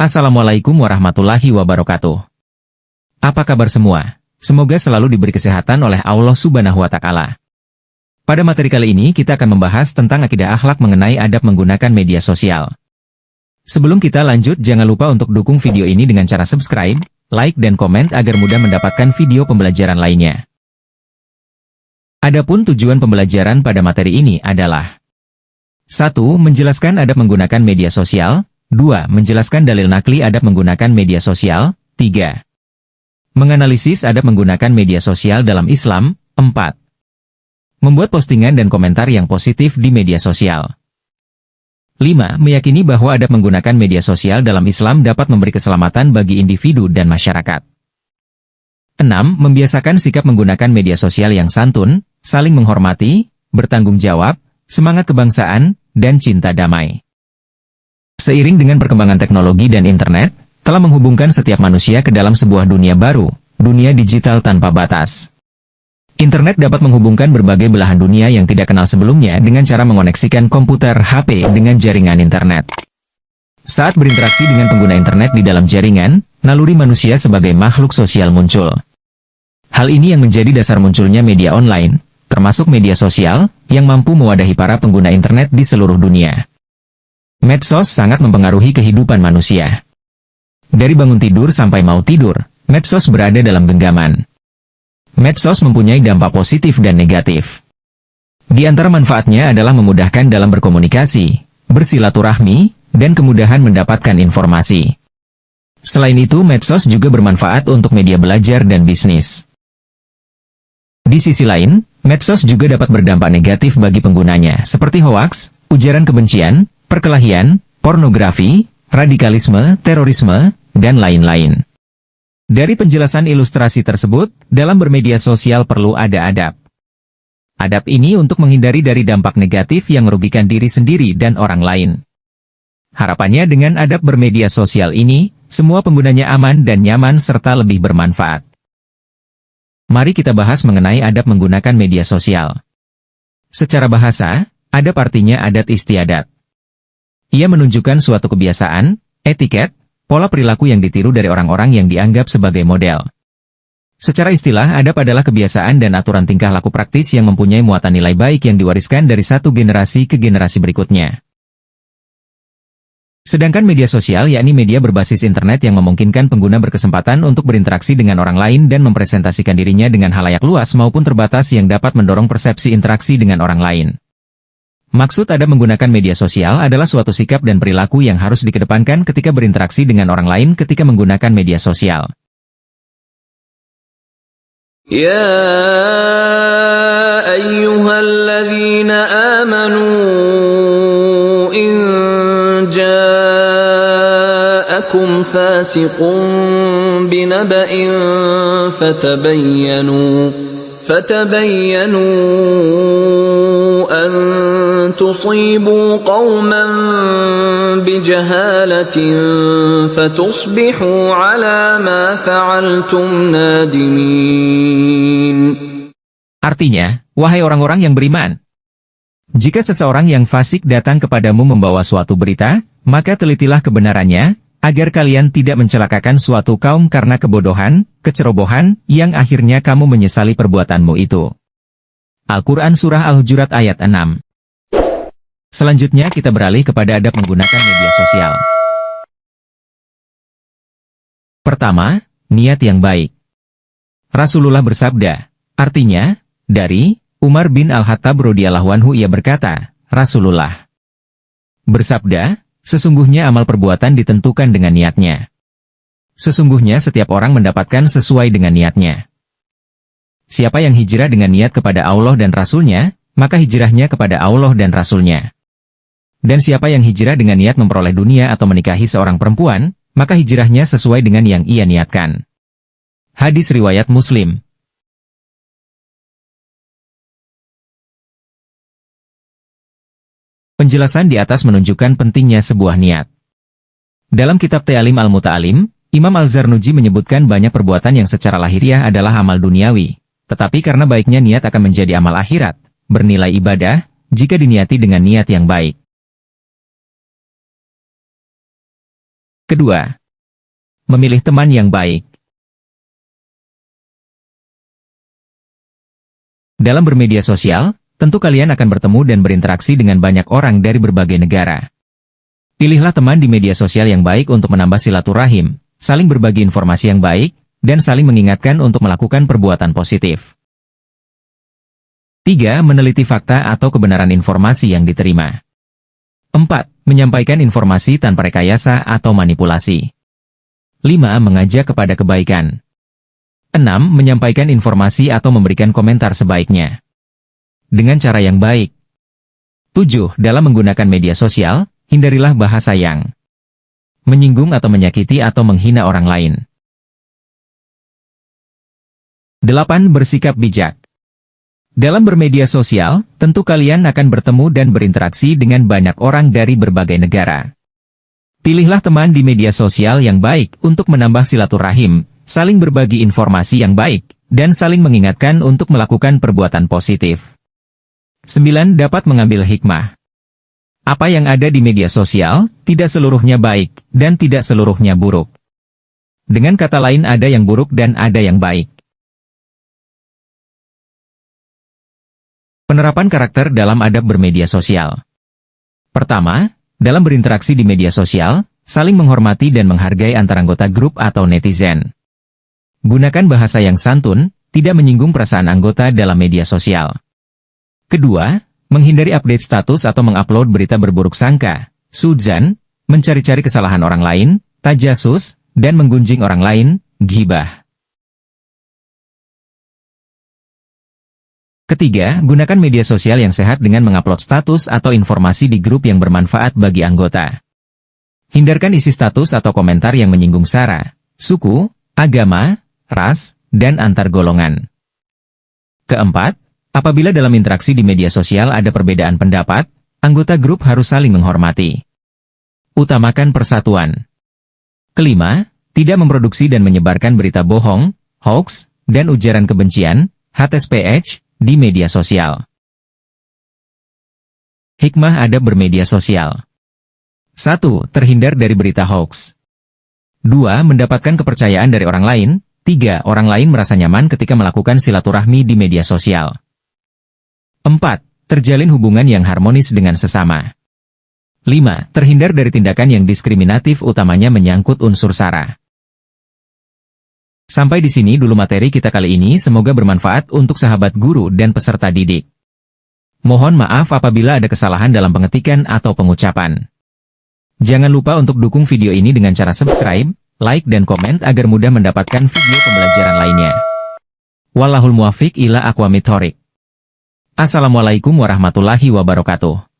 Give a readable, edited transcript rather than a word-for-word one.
Assalamualaikum warahmatullahi wabarakatuh. Apa kabar semua? Semoga selalu diberi kesehatan oleh Allah Subhanahu wa Ta'ala. Pada materi kali ini kita akan membahas tentang akidah akhlak mengenai adab menggunakan media sosial. Sebelum kita lanjut, jangan lupa untuk dukung video ini dengan cara subscribe, like, dan komen agar mudah mendapatkan video pembelajaran lainnya. Adapun tujuan pembelajaran pada materi ini adalah 1. Menjelaskan adab menggunakan media sosial. 2. Menjelaskan dalil nakli adab menggunakan media sosial. 3. Menganalisis adab menggunakan media sosial dalam Islam. 4. Membuat postingan dan komentar yang positif di media sosial. 5. Meyakini bahwa adab menggunakan media sosial dalam Islam dapat memberi keselamatan bagi individu dan masyarakat. 6. Membiasakan sikap menggunakan media sosial yang santun, saling menghormati, bertanggung jawab, semangat kebangsaan, dan cinta damai. Seiring dengan perkembangan teknologi dan internet, telah menghubungkan setiap manusia ke dalam sebuah dunia baru, dunia digital tanpa batas. Internet dapat menghubungkan berbagai belahan dunia yang tidak kenal sebelumnya dengan cara mengoneksikan komputer HP dengan jaringan internet. Saat berinteraksi dengan pengguna internet di dalam jaringan, naluri manusia sebagai makhluk sosial muncul. Hal ini yang menjadi dasar munculnya media online, termasuk media sosial, yang mampu mewadahi para pengguna internet di seluruh dunia. Medsos sangat mempengaruhi kehidupan manusia. Dari bangun tidur sampai mau tidur, medsos berada dalam genggaman. Medsos mempunyai dampak positif dan negatif. Di antara manfaatnya adalah memudahkan dalam berkomunikasi, bersilaturahmi, dan kemudahan mendapatkan informasi. Selain itu, medsos juga bermanfaat untuk media belajar dan bisnis. Di sisi lain, medsos juga dapat berdampak negatif bagi penggunanya, seperti hoaks, ujaran kebencian, perkelahian, pornografi, radikalisme, terorisme, dan lain-lain. Dari penjelasan ilustrasi tersebut, dalam bermedia sosial perlu ada adab. Adab ini untuk menghindari dari dampak negatif yang merugikan diri sendiri dan orang lain. Harapannya dengan adab bermedia sosial ini, semua penggunanya aman dan nyaman serta lebih bermanfaat. Mari kita bahas mengenai adab menggunakan media sosial. Secara bahasa, adab artinya adat istiadat. Ia menunjukkan suatu kebiasaan, etiket, pola perilaku yang ditiru dari orang-orang yang dianggap sebagai model. Secara istilah, adab adalah kebiasaan dan aturan tingkah laku praktis yang mempunyai muatan nilai baik yang diwariskan dari satu generasi ke generasi berikutnya. Sedangkan media sosial yakni media berbasis internet yang memungkinkan pengguna berkesempatan untuk berinteraksi dengan orang lain dan mempresentasikan dirinya dengan halayak luas maupun terbatas yang dapat mendorong persepsi interaksi dengan orang lain. Maksud adab menggunakan media sosial adalah suatu sikap dan perilaku yang harus dikedepankan ketika berinteraksi dengan orang lain ketika menggunakan media sosial. Ya ayyuhalladzina amanu in ja'akum fasiqun binaba'in fatabayyanu an تصيبوا قوما بجهالة فتصبحوا على ما فعلتم نادمين. Artinya, wahai orang-orang yang beriman, jika seseorang yang fasik datang kepadamu membawa suatu berita, maka telitilah kebenarannya, agar kalian tidak mencelakakan suatu kaum karena kebodohan, kecerobohan, yang akhirnya kamu menyesali perbuatanmu itu. Al-Quran Surah Al-Hujurat ayat 6. Selanjutnya kita beralih kepada adab menggunakan media sosial. Pertama, niat yang baik. Rasulullah bersabda, artinya, dari Umar bin Al-Khattab radhiyallahu anhu ia berkata, Rasulullah bersabda, sesungguhnya amal perbuatan ditentukan dengan niatnya. Sesungguhnya setiap orang mendapatkan sesuai dengan niatnya. Siapa yang hijrah dengan niat kepada Allah dan Rasul-Nya, maka hijrahnya kepada Allah dan Rasul-Nya. Dan siapa yang hijrah dengan niat memperoleh dunia atau menikahi seorang perempuan, maka hijrahnya sesuai dengan yang ia niatkan. Hadis riwayat Muslim. Penjelasan di atas menunjukkan pentingnya sebuah niat. Dalam kitab Ta'lim Al-Muta'alim, Imam Al-Zarnuji menyebutkan banyak perbuatan yang secara lahiriah adalah amal duniawi, tetapi karena baiknya niat akan menjadi amal akhirat, bernilai ibadah, jika diniati dengan niat yang baik. Kedua, memilih teman yang baik. Dalam bermedia sosial, tentu kalian akan bertemu dan berinteraksi dengan banyak orang dari berbagai negara. Pilihlah teman di media sosial yang baik untuk menambah silaturahim, saling berbagi informasi yang baik, dan saling mengingatkan untuk melakukan perbuatan positif. 3. Meneliti fakta atau kebenaran informasi yang diterima. 4. Menyampaikan informasi tanpa rekayasa atau manipulasi. 5. Mengajak kepada kebaikan. 6. Menyampaikan informasi atau memberikan komentar sebaiknya dengan cara yang baik. 7. Dalam menggunakan media sosial, hindarilah bahasa yang menyinggung atau menyakiti atau menghina orang lain. 8. Bersikap bijak. Dalam bermedia sosial, tentu kalian akan bertemu dan berinteraksi dengan banyak orang dari berbagai negara. Pilihlah teman di media sosial yang baik untuk menambah silaturahim, saling berbagi informasi yang baik, dan saling mengingatkan untuk melakukan perbuatan positif. 9. Dapat mengambil hikmah. Apa yang ada di media sosial, tidak seluruhnya baik, dan tidak seluruhnya buruk. Dengan kata lain ada yang buruk dan ada yang baik. Penerapan karakter dalam adab bermedia sosial. Pertama, dalam berinteraksi di media sosial, saling menghormati dan menghargai antar anggota grup atau netizen. Gunakan bahasa yang santun, tidak menyinggung perasaan anggota dalam media sosial. Kedua, menghindari update status atau mengupload berita berburuk sangka, sudzan, mencari-cari kesalahan orang lain, tajasus, dan menggunjing orang lain, ghibah. Ketiga, gunakan media sosial yang sehat dengan mengupload status atau informasi di grup yang bermanfaat bagi anggota. Hindarkan isi status atau komentar yang menyinggung sara, suku, agama, ras, dan antar golongan. Keempat, apabila dalam interaksi di media sosial ada perbedaan pendapat, anggota grup harus saling menghormati. Utamakan persatuan. Kelima, tidak memproduksi dan menyebarkan berita bohong, hoax, dan ujaran kebencian, HTSPH, di media sosial. Hikmah adab bermedia sosial. 1. Terhindar dari berita hoax. 2. Mendapatkan kepercayaan dari orang lain. 3. Orang lain merasa nyaman ketika melakukan silaturahmi di media sosial. 4. Terjalin hubungan yang harmonis dengan sesama. 5. Terhindar dari tindakan yang diskriminatif utamanya menyangkut unsur sara. Sampai di sini dulu materi kita kali ini, semoga bermanfaat untuk sahabat guru dan peserta didik. Mohon maaf apabila ada kesalahan dalam pengetikan atau pengucapan. Jangan lupa untuk dukung video ini dengan cara subscribe, like dan komen agar mudah mendapatkan video pembelajaran lainnya. Wallahul muwaffiq ila aqwamit thoriq. Assalamualaikum warahmatullahi wabarakatuh.